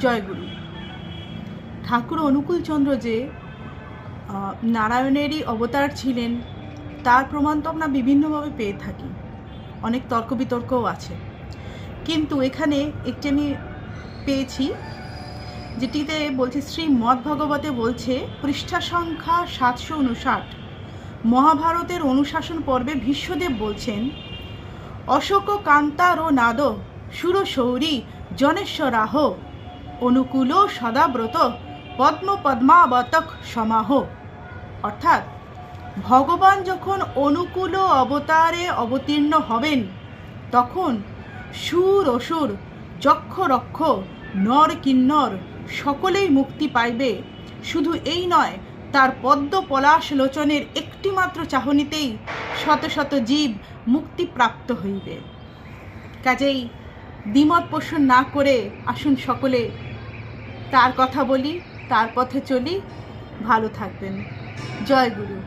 জয়গুরু। ঠাকুর অনুকূলচন্দ্র যে নারায়ণেরই অবতার ছিলেন তার প্রমাণ তো আমরা বিভিন্নভাবে পেয়ে থাকি, অনেক তর্ক বিতর্কও আছে। কিন্তু এখানে একটি আমি পেয়েছি যেটিতে বলছে, শ্রীমদ্ভগবতে বলছে, পৃষ্ঠা সংখ্যা 759, মহাভারতের অনুশাসন পর্বে ভীষ্মদেব বলছেন, অশোক কান্তার ও নাদ সুরশৌরী জনেশ্বরাহ অনুকূল সদাব্রত পদ্ম পদ্মাবতক সমাহ। অর্থাৎ ভগবান যখন অনুকূল অবতারে অবতীর্ণ হবেন তখন সুর অসুর যক্ষ রক্ষ নর কিন্নর সকলেই মুক্তি পাইবে। শুধু এই নয়, তার পদ্ম পলাশ লোচনের একটিমাত্র চাহনিতেই শত শত জীব মুক্তিপ্রাপ্ত হইবে। কাজেই দ্বিমত পোষণ না করে আসুন সকলে তার কথা বলি, তার পথে চলি। ভালো থাকবেন। জয় গুরু।